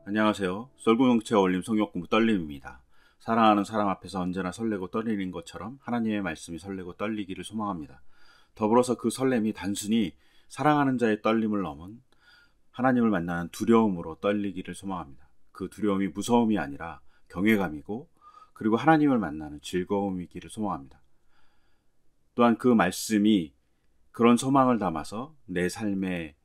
안녕하세요. 썰구농체 어울림 성경공부 떨림입니다. 사랑하는 사람 앞에서 언제나 설레고 떨리는 것처럼 하나님의 말씀이 설레고 떨리기를 소망합니다. 더불어서 그 설렘이 단순히 사랑하는 자의 떨림을 넘은 하나님을 만나는 두려움으로 떨리기를 소망합니다. 그 두려움이 무서움이 아니라 경외감이고, 그리고 하나님을 만나는 즐거움이기를 소망합니다. 또한 그 말씀이 그런 소망을 담아서 내 삶의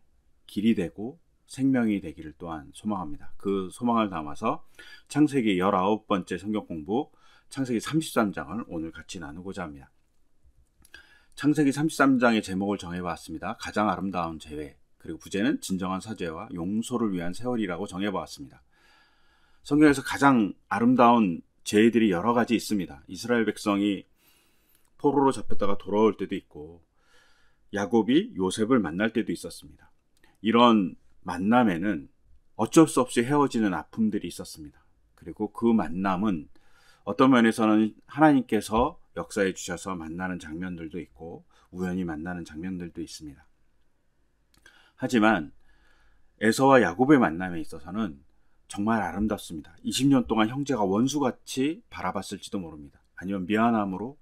길이 되고 생명이 되기를 또한 소망합니다. 그 소망을 담아서 창세기 19번째 성경 공부, 창세기 33장을 오늘 같이 나누고자 합니다. 창세기 33장의 제목을 정해봤습니다. 가장 아름다운 재회, 그리고 부제는 진정한 사죄와 용서를 위한 세월이라고 정해보았습니다. 성경에서 가장 아름다운 재회들이 여러 가지 있습니다. 이스라엘 백성이 포로로 잡혔다가 돌아올 때도 있고, 야곱이 요셉을 만날 때도 있었습니다. 이런 만남에는 어쩔 수 없이 헤어지는 아픔들이 있었습니다. 그리고 그 만남은 어떤 면에서는 하나님께서 역사해 주셔서 만나는 장면들도 있고, 우연히 만나는 장면들도 있습니다. 하지만 에서와 야곱의 만남에 있어서는 정말 아름답습니다. 20년 동안 형제가 원수같이 바라봤을지도 모릅니다. 아니면 미안함으로,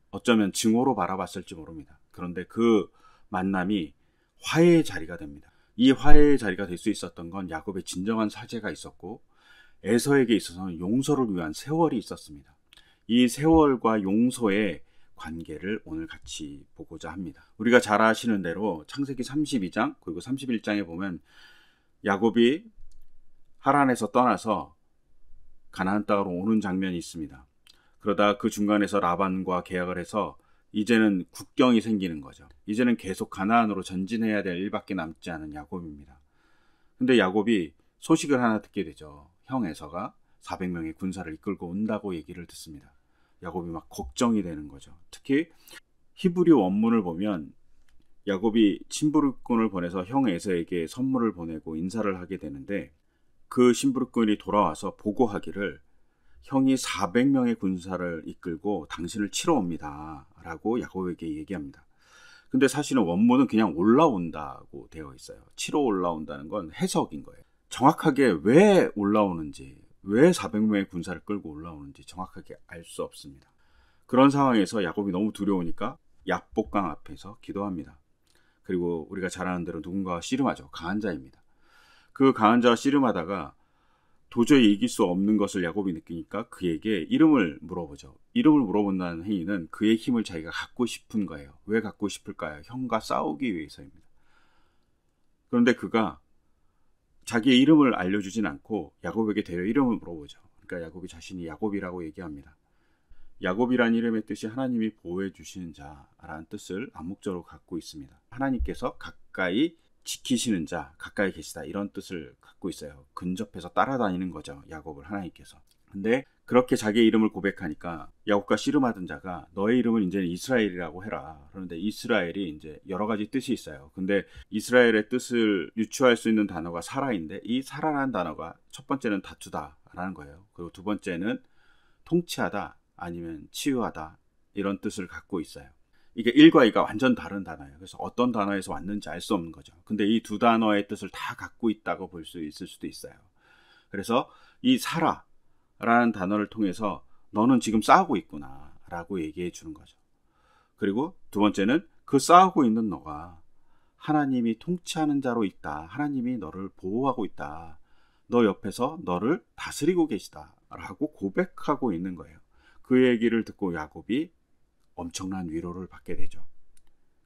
어쩌면 증오로 바라봤을지 모릅니다. 그런데 그 만남이 화해의 자리가 됩니다. 이 화해의 자리가 될 수 있었던 건 야곱의 진정한 사죄가 있었고, 에서에게 있어서는 용서를 위한 세월이 있었습니다. 이 세월과 용서의 관계를 오늘 같이 보고자 합니다. 우리가 잘 아시는 대로 창세기 32장 그리고 31장에 보면 야곱이 하란에서 떠나서 가나안 땅으로 오는 장면이 있습니다. 그러다 그 중간에서 라반과 계약을 해서 이제는 국경이 생기는 거죠. 이제는 계속 가나안으로 전진해야 될 일밖에 남지 않은 야곱입니다. 근데 야곱이 소식을 하나 듣게 되죠. 형 에서가 400명의 군사를 이끌고 온다고 얘기를 듣습니다. 야곱이 막 걱정이 되는 거죠. 특히 히브리 원문을 보면 야곱이 심부름꾼을 보내서 형 에서에게 선물을 보내고 인사를 하게 되는데, 그 심부름꾼이 돌아와서 보고하기를 형이 400명의 군사를 이끌고 당신을 치러 옵니다 라고 야곱에게 얘기합니다. 근데 사실은 원문은 그냥 올라온다고 되어 있어요. 치러 올라온다는 건 해석인 거예요. 정확하게 왜 올라오는지, 왜 400명의 군사를 끌고 올라오는지 정확하게 알 수 없습니다. 그런 상황에서 야곱이 너무 두려우니까 약복강 앞에서 기도합니다. 그리고 우리가 잘 아는 대로 누군가와 씨름하죠. 강한 자입니다. 그 강한 자와 씨름하다가 도저히 이길 수 없는 것을 야곱이 느끼니까 그에게 이름을 물어보죠. 이름을 물어본다는 행위는 그의 힘을 자기가 갖고 싶은 거예요. 왜 갖고 싶을까요? 형과 싸우기 위해서입니다. 그런데 그가 자기의 이름을 알려주진 않고 야곱에게 대려 이름을 물어보죠. 그러니까 야곱이 자신이 야곱이라고 얘기합니다. 야곱이란 이름의 뜻이 하나님이 보호해 주시는 자라는 뜻을 암묵적으로 갖고 있습니다. 하나님께서 가까이 지키시는 자, 가까이 계시다, 이런 뜻을 갖고 있어요. 근접해서 따라다니는 거죠, 야곱을 하나님께서. 근데 그렇게 자기의 이름을 고백하니까 야곱과 씨름하던 자가 너의 이름은 이제는 이스라엘이라고 해라. 그런데 이스라엘이 이제 여러 가지 뜻이 있어요. 근데 이스라엘의 뜻을 유추할 수 있는 단어가 사라인데, 이 사라라는 단어가 첫 번째는 다투다라는 거예요. 그리고 두 번째는 통치하다, 아니면 치유하다, 이런 뜻을 갖고 있어요. 이게 1과 2가 완전 다른 단어예요. 그래서 어떤 단어에서 왔는지 알 수 없는 거죠. 근데 이 두 단어의 뜻을 다 갖고 있다고 볼 수 있을 수도 있어요. 그래서 이 사라라는 단어를 통해서 너는 지금 싸우고 있구나 라고 얘기해 주는 거죠. 그리고 두 번째는 그 싸우고 있는 너가 하나님이 통치하는 자로 있다. 하나님이 너를 보호하고 있다. 너 옆에서 너를 다스리고 계시다 라고 고백하고 있는 거예요. 그 얘기를 듣고 야곱이 엄청난 위로를 받게 되죠.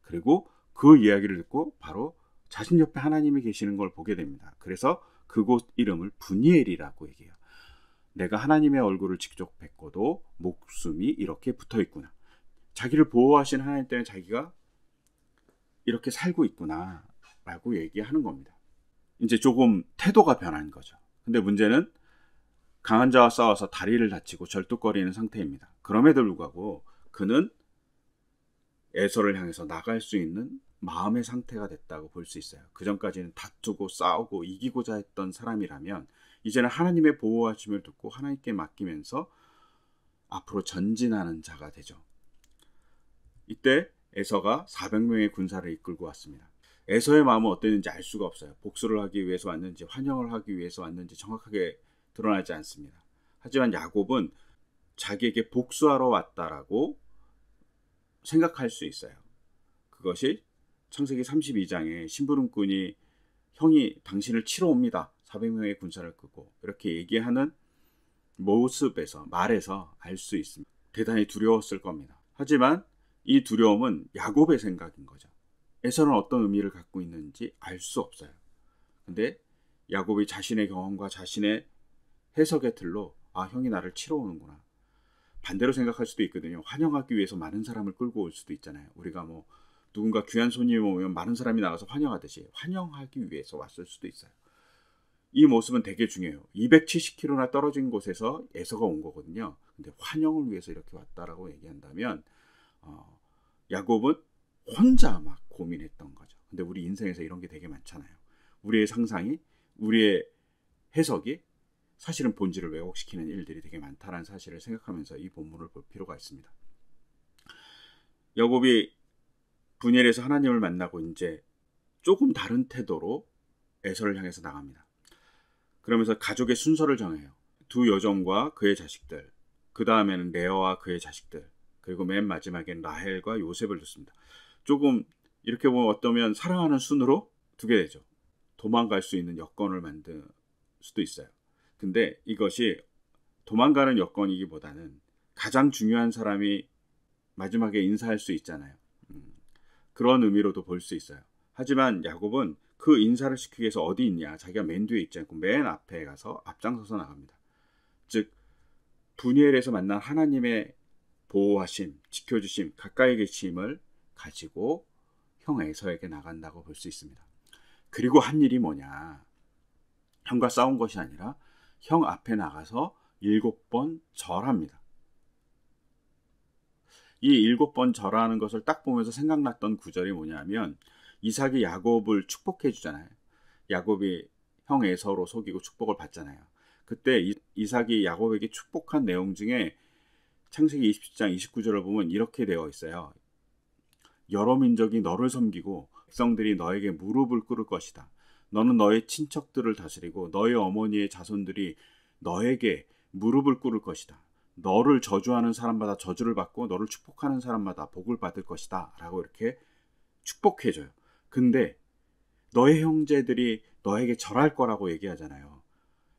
그리고 그 이야기를 듣고 바로 자신 옆에 하나님이 계시는 걸 보게 됩니다. 그래서 그곳 이름을 분이엘이라고 얘기해요. 내가 하나님의 얼굴을 직접 뵙고도 목숨이 이렇게 붙어 있구나. 자기를 보호하신 하나님 때문에 자기가 이렇게 살고 있구나 라고 얘기하는 겁니다. 이제 조금 태도가 변한 거죠. 근데 문제는 강한 자와 싸워서 다리를 다치고 절뚝거리는 상태입니다. 그럼에도 불구하고 그는 에서를 향해서 나갈 수 있는 마음의 상태가 됐다고 볼 수 있어요. 그 전까지는 다투고 싸우고 이기고자 했던 사람이라면 이제는 하나님의 보호하심을 듣고 하나님께 맡기면서 앞으로 전진하는 자가 되죠. 이때 에서가 400명의 군사를 이끌고 왔습니다. 에서의 마음은 어땠는지 알 수가 없어요. 복수를 하기 위해서 왔는지 환영을 하기 위해서 왔는지 정확하게 드러나지 않습니다. 하지만 야곱은 자기에게 복수하러 왔다라고 생각할 수 있어요. 그것이 창세기 32장에 심부름꾼이 형이 당신을 치러 옵니다. 400명의 군사를 끄고 이렇게 얘기하는 모습에서 말에서 알 수 있습니다. 대단히 두려웠을 겁니다. 하지만 이 두려움은 야곱의 생각인 거죠. 에서는 어떤 의미를 갖고 있는지 알 수 없어요. 근데 야곱이 자신의 경험과 자신의 해석의 틀로 형이 나를 치러 오는구나. 반대로 생각할 수도 있거든요. 환영하기 위해서 많은 사람을 끌고 올 수도 있잖아요. 우리가 뭐 누군가 귀한 손님이 오면 많은 사람이 나가서 환영하듯이 환영하기 위해서 왔을 수도 있어요. 이 모습은 되게 중요해요. 270km나 떨어진 곳에서 에서가 온 거거든요. 근데 환영을 위해서 이렇게 왔다라고 얘기한다면 야곱은 혼자 막 고민했던 거죠. 근데 우리 인생에서 이런 게 되게 많잖아요. 우리의 상상이, 우리의 해석이 사실은 본질을 왜곡시키는 일들이 되게 많다는 사실을 생각하면서 이 본문을 볼 필요가 있습니다. 야곱이 분엘에서 하나님을 만나고 이제 조금 다른 태도로 에서를 향해서 나갑니다. 그러면서 가족의 순서를 정해요. 두 여종과 그의 자식들, 그 다음에는 레아와 그의 자식들, 그리고 맨 마지막엔 라헬과 요셉을 뒀습니다. 조금 이렇게 보면 어떠면 사랑하는 순으로 두게 되죠. 도망갈 수 있는 여건을 만들 수도 있어요. 근데 이것이 도망가는 여건이기보다는 가장 중요한 사람이 마지막에 인사할 수 있잖아요. 그런 의미로도 볼 수 있어요. 하지만 야곱은 그 인사를 시키기 위해서 어디 있냐, 자기가 맨 뒤에 있지 않고 맨 앞에 가서 앞장서서 나갑니다. 즉 분이엘에서 만난 하나님의 보호하심, 지켜주심, 가까이 계심을 가지고 형 에서에게 나간다고 볼 수 있습니다. 그리고 한 일이 뭐냐, 형과 싸운 것이 아니라 형 앞에 나가서 7번 절합니다. 이 7번 절하는 것을 딱 보면서 생각났던 구절이 뭐냐면, 이삭이 야곱을 축복해 주잖아요. 야곱이 형 에서로 속이고 축복을 받잖아요. 그때 이삭이 야곱에게 축복한 내용 중에 창세기 27장 29절을 보면 이렇게 되어 있어요. 여러 민족이 너를 섬기고 백성들이 너에게 무릎을 꿇을 것이다. 너는 너의 친척들을 다스리고 너의 어머니의 자손들이 너에게 무릎을 꿇을 것이다. 너를 저주하는 사람마다 저주를 받고 너를 축복하는 사람마다 복을 받을 것이다. 라고 이렇게 축복해줘요. 근데 너의 형제들이 너에게 절할 거라고 얘기하잖아요.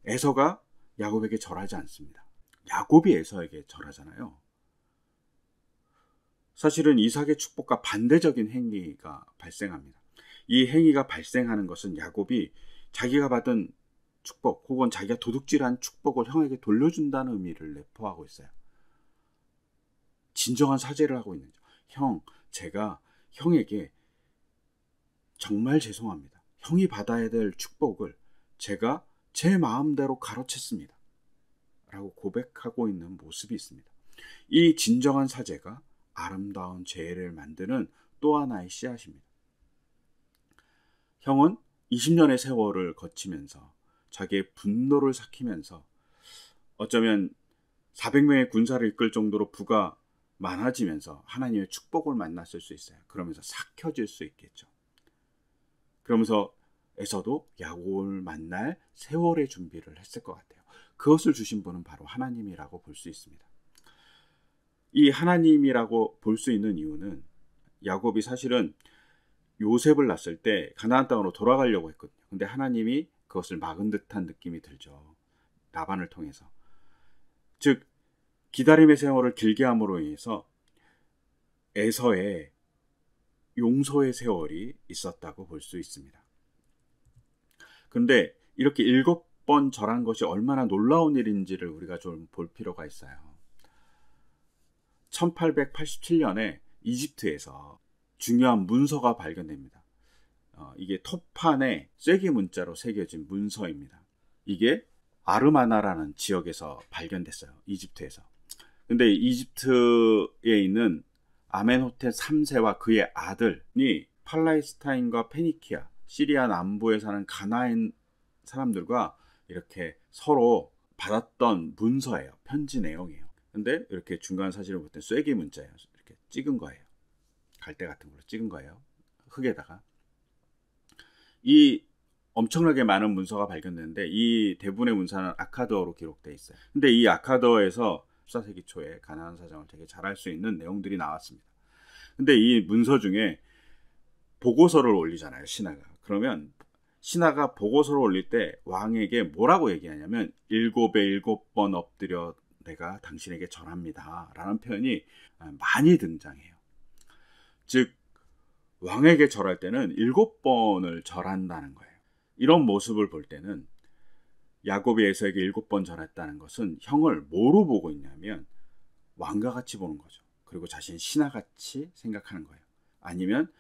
에서가 야곱에게 절하지 않습니다. 야곱이 에서에게 절하잖아요. 사실은 이삭의 축복과 반대적인 행위가 발생합니다. 이 행위가 발생하는 것은 야곱이 자기가 받은 축복 혹은 자기가 도둑질한 축복을 형에게 돌려준다는 의미를 내포하고 있어요. 진정한 사죄를 하고 있는 거죠. 형, 제가 형에게 정말 죄송합니다. 형이 받아야 될 축복을 제가 제 마음대로 가로챘습니다. 라고 고백하고 있는 모습이 있습니다. 이 진정한 사죄가 아름다운 죄를 만드는 또 하나의 씨앗입니다. 형은 20년의 세월을 거치면서 자기의 분노를 삭히면서 어쩌면 400명의 군사를 이끌 정도로 부가 많아지면서 하나님의 축복을 만났을 수 있어요. 그러면서 삭혀질 수 있겠죠. 그러면서 에서도 야곱을 만날 세월의 준비를 했을 것 같아요. 그것을 주신 분은 바로 하나님이라고 볼 수 있습니다. 이 하나님이라고 볼 수 있는 이유는 야곱이 사실은 요셉을 낳았을 때 가나안 땅으로 돌아가려고 했거든요. 근데 하나님이 그것을 막은 듯한 느낌이 들죠. 라반을 통해서. 즉 기다림의 세월을 길게 함으로 인해서 에서의 용서의 세월이 있었다고 볼 수 있습니다. 그런데 이렇게 7번 절한 것이 얼마나 놀라운 일인지를 우리가 좀 볼 필요가 있어요. 1887년에 이집트에서 중요한 문서가 발견됩니다. 이게 토판에 쐐기 문자로 새겨진 문서입니다. 이게 아르마나라는 지역에서 발견됐어요. 이집트에서. 근데 이집트에 있는 아멘호텔 3세와 그의 아들이 팔레스타인과 페니키아, 시리아 남부에 사는 가나안 사람들과 이렇게 서로 받았던 문서예요. 편지 내용이에요. 근데 이렇게 중간 사진을 볼 때 쐐기 문자예요. 이렇게 찍은 거예요. 갈대 같은 걸로 찍은 거예요. 흙에다가. 이 엄청나게 많은 문서가 발견됐는데 이 대부분의 문서는 아카드어로 기록되어 있어요. 근데 이 아카드어에서 14세기 초에 가나안 사정을 되게 잘 알 수 있는 내용들이 나왔습니다. 근데 이 문서 중에 보고서를 올리잖아요, 신하가. 그러면 신하가 보고서를 올릴 때 왕에게 뭐라고 얘기하냐면 7에 7번 엎드려 내가 당신에게 절합니다 라는 표현이 많이 등장해요. 즉 왕에게 절할 때는 7번을 절한다는 거예요. 이런 모습을 볼 때는 야곱이 에서에게 7번 절했다는 것은 형을 뭐로 보고 있냐면 왕과 같이 보는 거죠. 그리고 자신 신하같이 생각하는 거예요. 아니면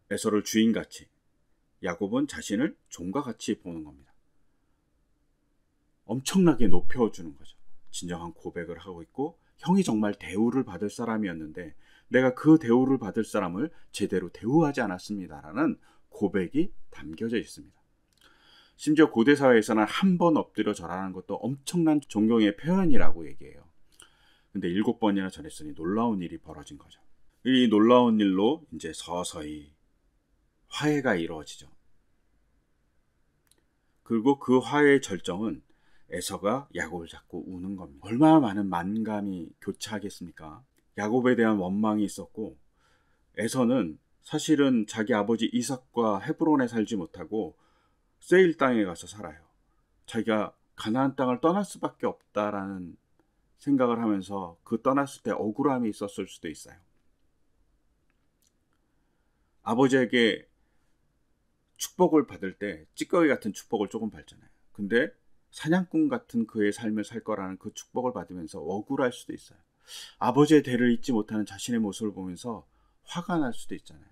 에서를 주인같이, 야곱은 자신을 종과 같이 보는 겁니다. 엄청나게 높여주는 거죠. 진정한 고백을 하고 있고 형이 정말 대우를 받을 사람이었는데 내가 그 대우를 받을 사람을 제대로 대우하지 않았습니다라는 고백이 담겨져 있습니다. 심지어 고대 사회에서는 한 번 엎드려 절하는 것도 엄청난 존경의 표현이라고 얘기해요. 근데 7번이나 절했으니 놀라운 일이 벌어진 거죠. 이 놀라운 일로 이제 서서히 화해가 이루어지죠. 그리고 그 화해의 절정은 에서가 야곱을 잡고 우는 겁니다. 얼마나 많은 만감이 교차하겠습니까? 야곱에 대한 원망이 있었고 에서는 사실은 자기 아버지 이삭과 헤브론에 살지 못하고 세일 땅에 가서 살아요. 자기가 가나안 땅을 떠날 수밖에 없다라는 생각을 하면서 그 떠났을 때 억울함이 있었을 수도 있어요. 아버지에게 축복을 받을 때 찌꺼기 같은 축복을 조금 받잖아요. 근데 사냥꾼 같은 그의 삶을 살 거라는 그 축복을 받으면서 억울할 수도 있어요. 아버지의 대를 잊지 못하는 자신의 모습을 보면서 화가 날 수도 있잖아요.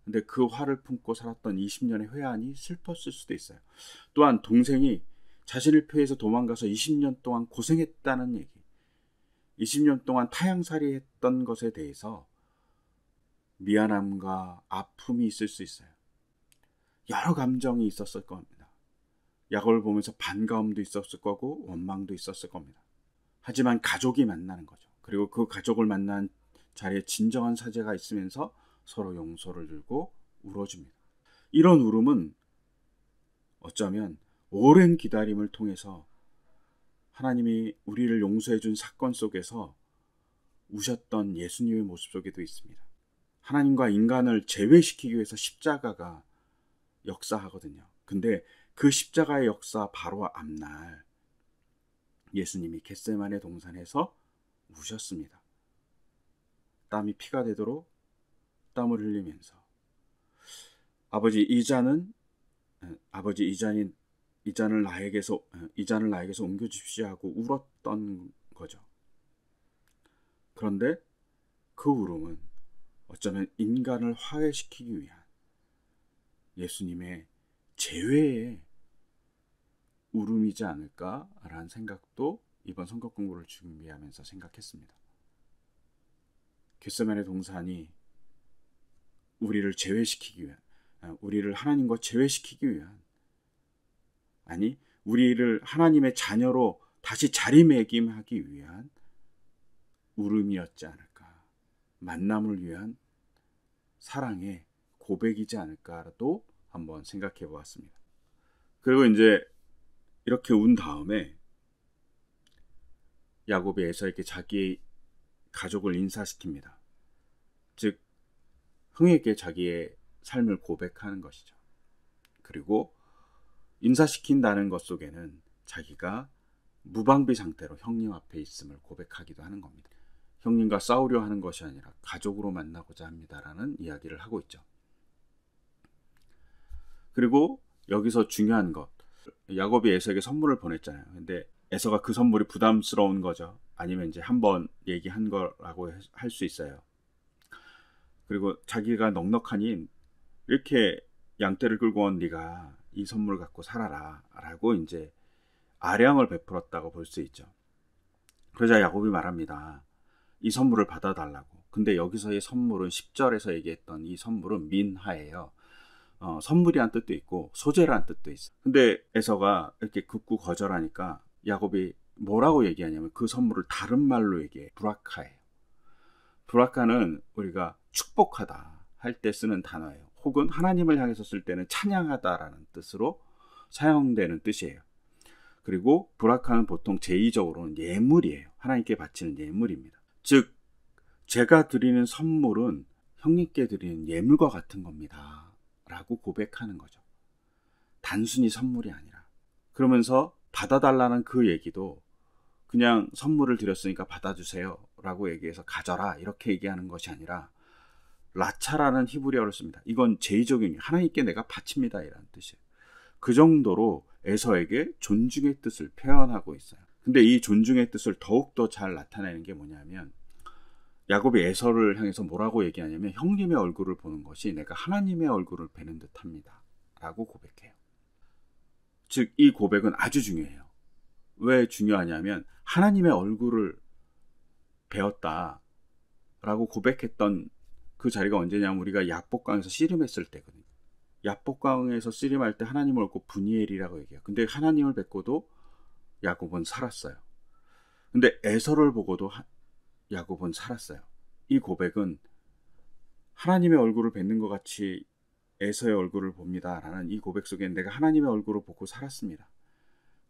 근데 그 화를 품고 살았던 20년의 회한이 슬펐을 수도 있어요. 또한 동생이 자신을 피해서 도망가서 20년 동안 고생했다는 얘기, 20년 동안 타향살이 했던 것에 대해서 미안함과 아픔이 있을 수 있어요. 여러 감정이 있었을 겁니다. 야곱을 보면서 반가움도 있었을 거고 원망도 있었을 겁니다. 하지만 가족이 만나는 거죠. 그리고 그 가족을 만난 자리에 진정한 사죄가 있으면서 서로 용서를 들고 울어줍니다. 이런 울음은 어쩌면 오랜 기다림을 통해서 하나님이 우리를 용서해 준 사건 속에서 우셨던 예수님의 모습 속에도 있습니다. 하나님과 인간을 제외시키기 위해서 십자가가 역사하거든요. 근데 그 십자가의 역사 바로 앞날 예수님이 겟세마네 동산에서 우셨습니다. 땀이 피가 되도록 땀을 흘리면서 아버지 이 잔을 나에게서 옮겨 주십시오 하고 울었던 거죠. 그런데 그 울음은 어쩌면 인간을 화해시키기 위한 예수님의 제외의 울음이지 않을까라는 생각도 이번 성경 공부를 준비하면서 생각했습니다. 겟세마네 동산이 우리를 제외시키기 위한, 우리를 하나님과 제외시키기 위한, 아니 우리를 하나님의 자녀로 다시 자리매김하기 위한 울음이었지 않을까, 만남을 위한 사랑의 고백이지 않을까도 한번 생각해 보았습니다. 그리고 이제 이렇게 운 다음에 야곱이 에서에게 자기 가족을 인사시킵니다. 즉 형에게 자기의 삶을 고백하는 것이죠. 그리고 인사시킨다는 것 속에는 자기가 무방비 상태로 형님 앞에 있음을 고백하기도 하는 겁니다. 형님과 싸우려 하는 것이 아니라 가족으로 만나고자 합니다라는 이야기를 하고 있죠. 그리고 여기서 중요한 것, 야곱이 에서에게 선물을 보냈잖아요. 근데 에서가 그 선물이 부담스러운 거죠. 아니면 이제 한번 얘기한 거라고 할 수 있어요. 그리고 자기가 넉넉하니 이렇게 양떼를 끌고 온 네가 이 선물을 갖고 살아라 라고 이제 아량을 베풀었다고 볼 수 있죠. 그러자 야곱이 말합니다. 이 선물을 받아달라고. 근데 여기서의 선물은 10절에서 얘기했던 이 선물은 민하예요. 선물이란 뜻도 있고 소재란 뜻도 있어. 근데 에서가 이렇게 극구 거절하니까 야곱이 뭐라고 얘기하냐면 그 선물을 다른 말로 얘기해. 브라카예요. 브라카는 우리가 축복하다 할 때 쓰는 단어예요. 혹은 하나님을 향해서 쓸 때는 찬양하다라는 뜻으로 사용되는 뜻이에요. 그리고 브라카는 보통 제2적으로는 예물이에요. 하나님께 바치는 예물입니다. 즉 제가 드리는 선물은 형님께 드리는 예물과 같은 겁니다 라고 고백하는 거죠. 단순히 선물이 아니라. 그러면서 받아달라는 그 얘기도 그냥 선물을 드렸으니까 받아주세요 라고 얘기해서 가져라 이렇게 얘기하는 것이 아니라 라차라는 히브리어를 씁니다. 이건 제2적인 하나님께 내가 바칩니다 이라는 뜻이에요. 그 정도로 에서에게 존중의 뜻을 표현하고 있어요. 근데 이 존중의 뜻을 더욱더 잘 나타내는 게 뭐냐면 야곱이 에서를 향해서 뭐라고 얘기하냐면 형님의 얼굴을 보는 것이 내가 하나님의 얼굴을 뵈는 듯합니다 라고 고백해요. 즉 이 고백은 아주 중요해요. 왜 중요하냐면 하나님의 얼굴을 배웠다 라고 고백했던 그 자리가 언제냐면 우리가 야복강에서 씨름했을 때거든요. 야복강에서 씨름할 때 하나님을 얻고 분이엘이라고 얘기해요. 근데 하나님을 뵙고도 야곱은 살았어요. 근데 에서를 보고도 야곱은 살았어요. 이 고백은 하나님의 얼굴을 뵙는 것 같이 에서의 얼굴을 봅니다 라는 이 고백 속에 내가 하나님의 얼굴을 보고 살았습니다.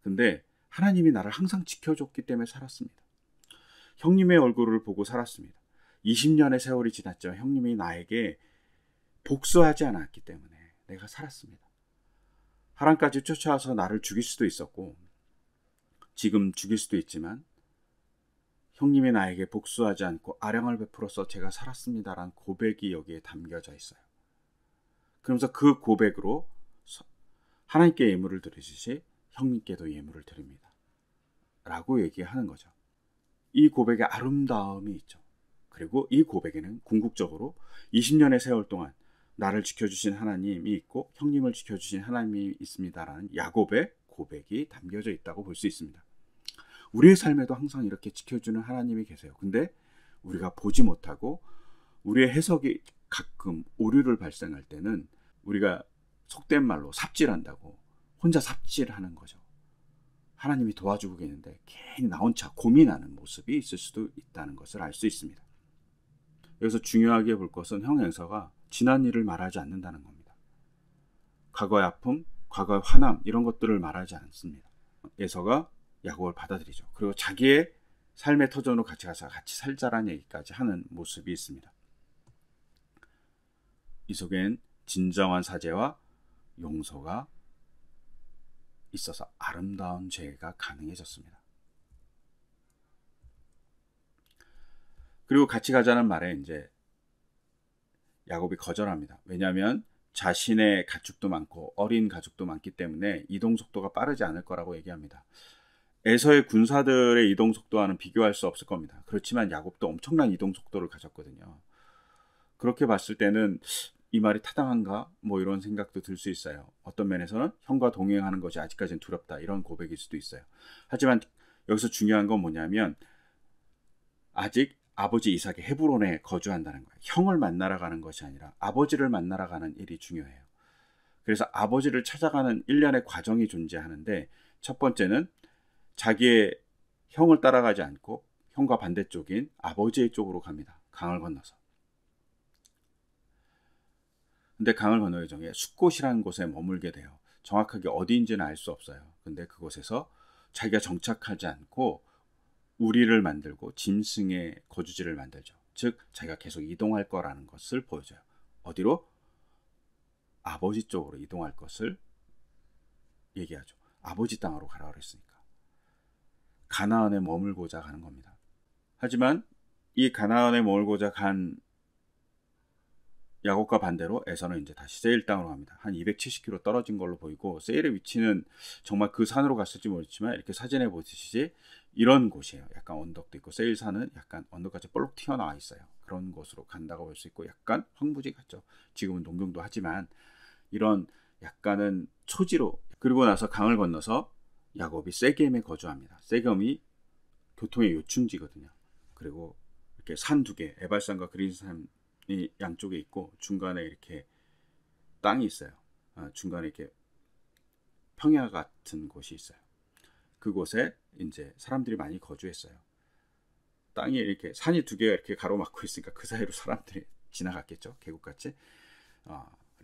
근데 하나님이 나를 항상 지켜줬기 때문에 살았습니다. 형님의 얼굴을 보고 살았습니다. 20년의 세월이 지났지만 형님이 나에게 복수하지 않았기 때문에 내가 살았습니다. 하란까지 쫓아와서 나를 죽일 수도 있었고 지금 죽일 수도 있지만 형님이 나에게 복수하지 않고 아량을 베풀어서 제가 살았습니다라는 고백이 여기에 담겨져 있어요. 그러면서 그 고백으로 하나님께 예물을 드리듯이 형님께도 예물을 드립니다 라고 얘기하는 거죠. 이 고백에 아름다움이 있죠. 그리고 이 고백에는 궁극적으로 20년의 세월 동안 나를 지켜주신 하나님이 있고 형님을 지켜주신 하나님이 있습니다라는 야곱의 고백이 담겨져 있다고 볼 수 있습니다. 우리의 삶에도 항상 이렇게 지켜주는 하나님이 계세요. 근데 우리가 보지 못하고 우리의 해석이 가끔 오류를 발생할 때는 우리가 속된 말로 삽질한다고 혼자 삽질하는 거죠. 하나님이 도와주고 계는데 괜히 나 혼자 고민하는 모습이 있을 수도 있다는 것을 알 수 있습니다. 여기서 중요하게 볼 것은 형 에서가 지난 일을 말하지 않는다는 겁니다. 과거의 아픔, 과거의 화남 이런 것들을 말하지 않습니다. 에서가 야곱을 받아들이죠. 그리고 자기의 삶의 터전으로 같이 가서 같이 살자라는 얘기까지 하는 모습이 있습니다. 이 속엔 진정한 사죄와 용서가 있어서 아름다운 죄가 가능해졌습니다. 그리고 같이 가자는 말에 이제 야곱이 거절합니다. 왜냐하면 자신의 가축도 많고 어린 가축도 많기 때문에 이동 속도가 빠르지 않을 거라고 얘기합니다. 에서의 군사들의 이동 속도와는 비교할 수 없을 겁니다. 그렇지만 야곱도 엄청난 이동 속도를 가졌거든요. 그렇게 봤을 때는 이 말이 타당한가? 뭐 이런 생각도 들 수 있어요. 어떤 면에서는 형과 동행하는 것이 아직까지는 두렵다. 이런 고백일 수도 있어요. 하지만 여기서 중요한 건 뭐냐면 아직 아버지 이삭이 헤브론에 거주한다는 거예요. 형을 만나러 가는 것이 아니라 아버지를 만나러 가는 일이 중요해요. 그래서 아버지를 찾아가는 일련의 과정이 존재하는데 첫 번째는 자기의 형을 따라가지 않고 형과 반대쪽인 아버지의 쪽으로 갑니다. 강을 건너서. 근데 강을 건너기 전에 숫곳이라는 곳에 머물게 돼요. 정확하게 어디인지는 알 수 없어요. 근데 그곳에서 자기가 정착하지 않고 우리를 만들고 짐승의 거주지를 만들죠. 즉 자기가 계속 이동할 거라는 것을 보여줘요. 어디로? 아버지 쪽으로 이동할 것을 얘기하죠. 아버지 땅으로 가라 그랬으니까. 가나안에 머물고자 가는 겁니다. 하지만 이 가나안에 머물고자 간 야곱과 반대로 에서는 이제 다시 세일 땅으로 갑니다. 한 270km 떨어진 걸로 보이고 세일의 위치는 정말 그 산으로 갔을지 모르지만 이렇게 사진에 보시지 이런 곳이에요. 약간 언덕도 있고 세일 산은 약간 언덕같이 볼록 튀어나와 있어요. 그런 곳으로 간다고 볼 수 있고 약간 황무지 같죠. 지금은 농경도 하지만 이런 약간은 초지로. 그리고 나서 강을 건너서 야곱이 세겜에 거주합니다. 세겜이 교통의 요충지거든요. 그리고 이렇게 산 두 개, 에발산과 그린산이 양쪽에 있고 중간에 이렇게 땅이 있어요. 중간에 이렇게 평야 같은 곳이 있어요. 그곳에 이제 사람들이 많이 거주했어요. 땅이 이렇게 산이 두 개가 이렇게 가로막고 있으니까 그 사이로 사람들이 지나갔겠죠. 계곡같이.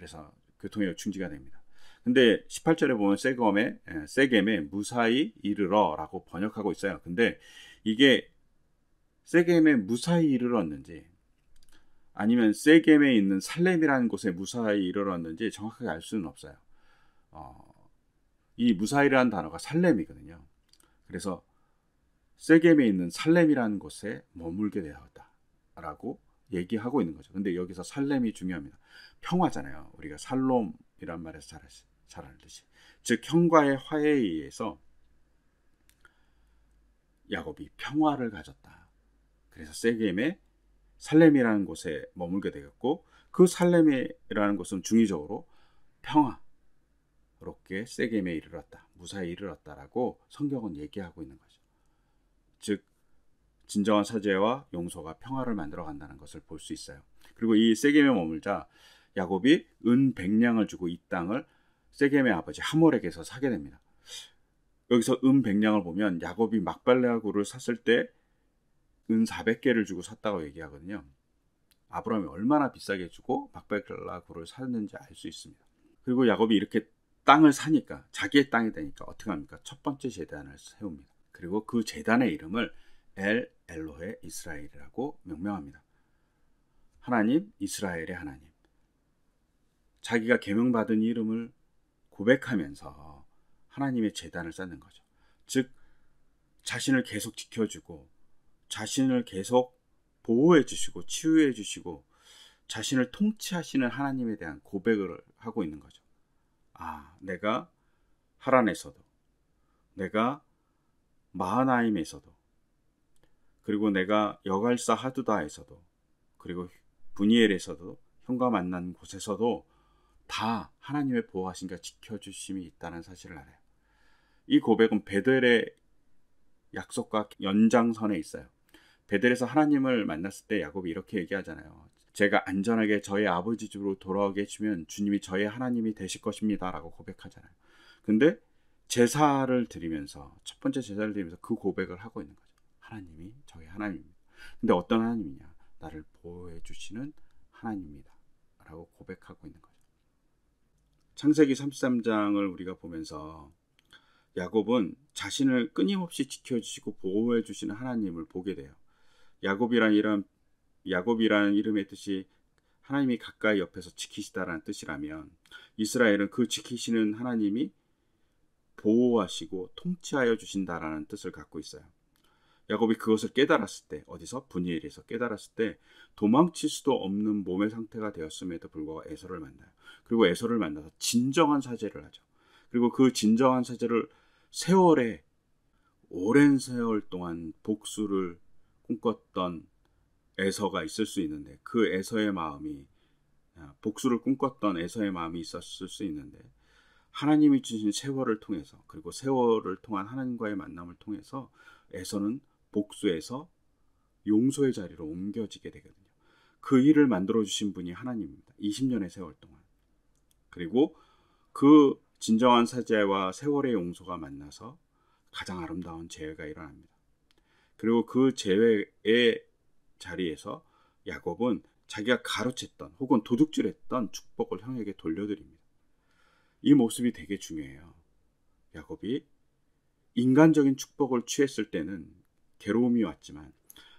그래서 교통의 중지가 됩니다. 근데 18절에 보면 세겜에 무사히 이르러 라고 번역하고 있어요. 근데 이게 세겜에 무사히 이르렀는지 아니면 세겜에 있는 살렘이라는 곳에 무사히 이르렀는지 정확하게 알 수는 없어요. 이 무사히라는 단어가 살렘이거든요. 그래서 세겜에 있는 살렘이라는 곳에 머물게 되었다라고 얘기하고 있는 거죠. 근데 여기서 살렘이 중요합니다. 평화잖아요. 우리가 살롬이란 말에서 잘 알듯이. 즉 형과의 화해에 의해서 야곱이 평화를 가졌다. 그래서 세겜에 살렘이라는 곳에 머물게 되었고, 그 살렘이라는 곳은 중의적으로 평화롭게 세겜에 이르렀다, 무사히 이르렀다라고 성경은 얘기하고 있는 거죠. 즉 진정한 사죄와 용서가 평화를 만들어 간다는 것을 볼 수 있어요. 그리고 이 세겜에 머물자 야곱이 은 100냥을 주고 이 땅을 세겜의 아버지 하몰에게서 사게 됩니다. 여기서 은 100냥을 보면 야곱이 막발레아 굴을 샀을 때 은 400개를 주고 샀다고 얘기하거든요. 아브라함이 얼마나 비싸게 주고 막발레아 굴을 샀는지 알 수 있습니다. 그리고 야곱이 이렇게 땅을 사니까, 자기의 땅이 되니까 어떻게 합니까? 첫 번째 제단을 세웁니다. 그리고 그 제단의 이름을 엘 엘로헤 이스라엘이라고 명명합니다. 하나님, 이스라엘의 하나님. 자기가 계명받은 이름을 고백하면서 하나님의 제단을 쌓는 거죠. 즉 자신을 계속 지켜주고, 자신을 계속 보호해 주시고 치유해 주시고 자신을 통치하시는 하나님에 대한 고백을 하고 있는 거죠. 내가 하란에서도, 내가 마하나임에서도, 그리고 내가 여갈사 하두다에서도, 그리고 분이엘에서도, 형과 만난 곳에서도 다 하나님의 보호하심과 지켜주심이 있다는 사실을 알아요. 이 고백은 베델의 약속과 연장선에 있어요. 베델에서 하나님을 만났을 때 야곱이 이렇게 얘기하잖아요. 제가 안전하게 저의 아버지 집으로 돌아오게 해주면 주님이 저의 하나님이 되실 것입니다 라고 고백하잖아요. 근데 제사를 드리면서, 첫 번째 제사를 드리면서 그 고백을 하고 있는 거죠. 하나님이 저의 하나님입니다. 근데 어떤 하나님이냐? 나를 보호해 주시는 하나님입니다 라고 고백하고 있는 거죠. 창세기 33장을 우리가 보면서 야곱은 자신을 끊임없이 지켜주시고 보호해 주시는 하나님을 보게 돼요. 야곱이라는 이름의 뜻이 하나님이 가까이 옆에서 지키시다라는 뜻이라면, 이스라엘은 그 지키시는 하나님이 보호하시고 통치하여 주신다라는 뜻을 갖고 있어요. 야곱이 그것을 깨달았을 때, 어디서? 분이엘에서 깨달았을 때 도망칠 수도 없는 몸의 상태가 되었음에도 불구하고 에서를 만나요. 그리고 에서를 만나서 진정한 사죄를 하죠. 그리고 그 진정한 사죄를 세월에, 오랜 세월 동안 복수를 꿈꿨던 에서가 있을 수 있는데, 그 에서의 마음이, 복수를 꿈꿨던 에서의 마음이 있었을 수 있는데, 하나님이 주신 세월을 통해서, 그리고 세월을 통한 하나님과의 만남을 통해서 에서는 복수에서 용서의 자리로 옮겨지게 되거든요. 그 일을 만들어 주신 분이 하나님입니다. 20년의 세월 동안. 그리고 그 진정한 사죄와 세월의 용서가 만나서 가장 아름다운 재회가 일어납니다. 그리고 그 재회의 자리에서 야곱은 자기가 가로챘던 혹은 도둑질했던 축복을 형에게 돌려드립니다. 이 모습이 되게 중요해요. 야곱이 인간적인 축복을 취했을 때는 괴로움이 왔지만,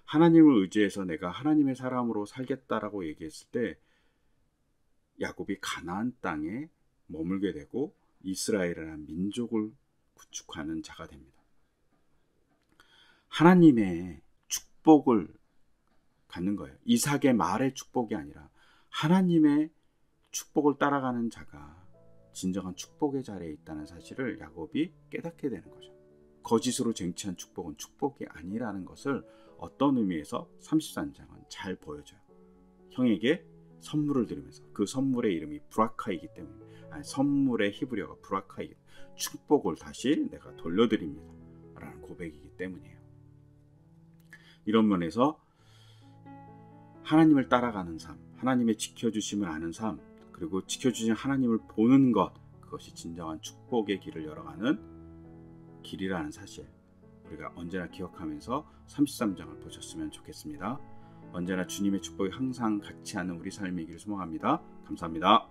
하나님을 의지해서 내가 하나님의 사람으로 살겠다라고 얘기했을 때 야곱이 가나안 땅에 머물게 되고 이스라엘이라는 민족을 구축하는 자가 됩니다. 하나님의 축복을 갖는 거예요. 이삭의 말의 축복이 아니라 하나님의 축복을 따라가는 자가 진정한 축복의 자리에 있다는 사실을 야곱이 깨닫게 되는 거죠. 거짓으로 쟁취한 축복은 축복이 아니라는 것을 어떤 의미에서 33장은 잘 보여줘요. 형에게 선물을 드리면서, 그 선물의 이름이 브라카이기 때문에, 선물의 히브리어가 브라카이기 때문에 축복을 다시 내가 돌려드립니다 라는 고백이기 때문이에요. 이런 면에서 하나님을 따라가는 삶, 하나님의 지켜주심을 아는 삶, 그리고 지켜주신 하나님을 보는 것, 그것이 진정한 축복의 길을 열어가는 길이라는 사실, 우리가 언제나 기억하면서 33장을 보셨으면 좋겠습니다. 언제나 주님의 축복이 항상 같이 하는 우리 삶이길 소망합니다. 감사합니다.